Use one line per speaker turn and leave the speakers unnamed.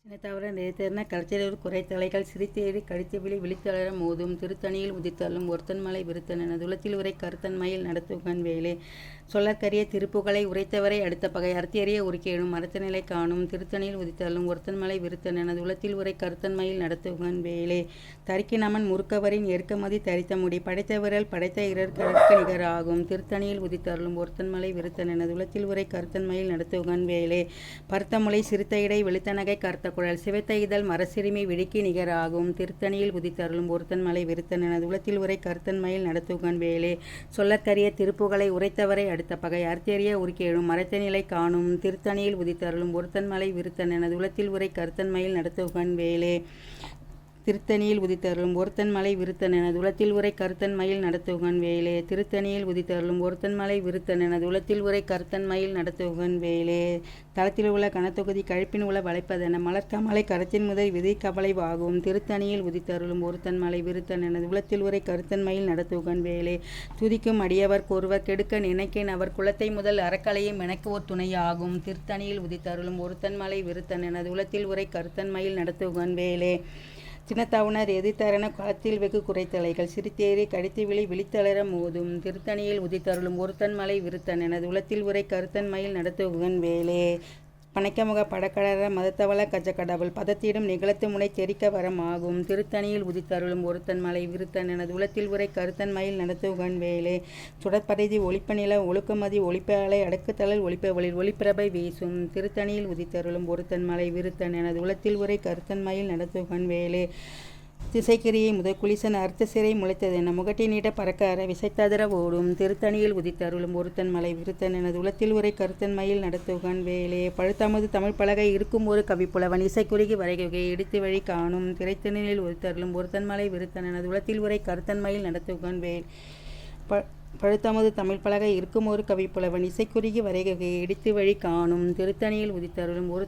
தவிர நேர்த்தென கலச்சலூர் குறைத்தலைகள் சிரித்தேறி கடித்தவிழி விழித்தளர மோதும் திருத்தணியில் உதித்தள்ளும் ஒருத்தன்மலை விருத்தனென துளத்தில் உரை கருத்தன்மையில் நடத்துகன் வேலே சொல்லற்கரிய திருப்புகளை உரைத்தவரை அடுத்த பகை அர்த்தியறிய உரிக்கேடும் மரத்தநிலை காணும் திருத்தணியில் உதித்தள்ளும் ஒருத்தன்மலை விருத்தனென துளத்தில் உரை கருத்தன்மையில் நடத்துகன் வேலே தரிக்கினமன் முறுக்கவரின் எருக்கமதி தரித்த முடி படைத்த விரல் படைத்த இரர் கற்கு நிகராகும் திருத்தணியில் உதித்தள்ளும் ஒருத்தன்மலை விருத்தனென துளத்தில் உரை கருத்தன்மையில் நடத்துகன் வேலே பருத்தமுலை சிறுத்த இடை வெளுத்தனகை கருத்த குழல் சிவைத்த இதழ் மரசிறுமி விழிக்கு நிகராகும் திருத்தணியில் உதித்தருளும் ஒருத்தன்மலை விருத்தனென துளத்தில் உரை கருத்தன்மையில் நடத்துகன் வேலே சொல்லற்கரிய திருப்புகளை உரைத்தவரை அடுத்த பகை அர்த்தியறிய உரிக்கேடும் மரத்தநிலை காணும் திருத்தணியில் உதித்தருளும் ஒருத்தன்மலை விருத்தனென துளத்தில் உரை கருத்தன்மையில் நடத்துகன் வேலே திருத்தணியில் உதித்தருளும் ஒருத்தன்மலை விருத்தனென துளத்தில் உரை கருத்தன்மையில் நடத்துகன் வேலே திருத்தணியில் உதித்தருளும் ஒருத்தன்மலை விருத்தனென துளத்தில் உரை கருத்தன்மையில் நடத்துகன் வேலே தளத்தில் உள்ள கனத்தொகுதி கழிப்பின் உள்ள வளைப்பதென மலர்கமலை கரத்தின் முதல் விதை கவலை வாகும் திருத்தணியில் உதித்தருளும் ஒருத்தன்மலை விருத்தனென துளத்தில் உரை கருத்தன்மையில் நடத்துகன் வேலே துதிக்கும் அடியவர் ஒருவர் கெடுக்க நினைக்கேன் அவர் குலத்தை முதல் அறக்கலையும் எனக்கு ஒரு துணையாகும் திருத்தணியில் உதித்தருளும் ஒருத்தன்மலை விருத்தனென துளத்தில் உரை கருத்தன்மையில் நடத்துகன் வேலே சின்னத்தவுணர் எதிர்த்தரன களத்தில் வெகு குறைத்தலைகள் சிரித்தேறி கடித்துவிழி விழித்தளர மோதும் திருத்தணியில் உதித்தருளும் ஒருத்தன்மலை விருத்தனென துளத்தில் உரை கருத்தன்மையில் நடத்துகன் வேலே பனைக்கமுக படக்கடர மதத்தவள கஜக்கடவுள் பதத்திடும் நிகழத்து முனை தெரிக்க வரமாகும் திருத்தணியில் உதித்தருளும் ஒருத்தன்மலை விருத்தனென துளத்தில் உரை கருத்தன்மையில் நடத்துகன் வேலே சுடற்பரிதி ஒளிப்பநில ஒழுக்கமதி ஒளிப்பலை அடக்குத்தளல் ஒளிப்பவளில் ஒளிப்பிரபை வீசும் திருத்தணியில் உதித்தருளும் ஒருத்தன்மலை விருத்தனென துளத்தில் உரை கருத்தன்மையில் நடத்துகன் வேலே திசைக்கிரியை முதல் குளிசன் அர்த்த சிறை முளைத்ததென முகட்டி நீட்ட பறக்க அற விசைத்ததர ஓடும் திருத்தணியில் உதித்தருளும் ஒருத்தன்மலை விருத்தனென துளத்தில் உரை கருத்தன்மையில் நடத்துகன் வேலே பழுத்தமது தமிழ் பலகை இருக்கும் ஒரு கவிப்புலவன் இசைக்குறுகி வரைகை இடித்து வழி காணும் திரைத்தணியில் உதித்தருளும் ஒருத்தன்மலை விருத்தனென துளத்தில் உரை கருத்தன்மையில் நடத்துகன் வேல் பழுத்தமது தமிழ் பலகை இருக்கும் ஒரு கவிப்புலவன் இசைக்குறுகி வரைகை இடித்து வழி காணும் திருத்தணியில் உதித்தருளும் ஒரு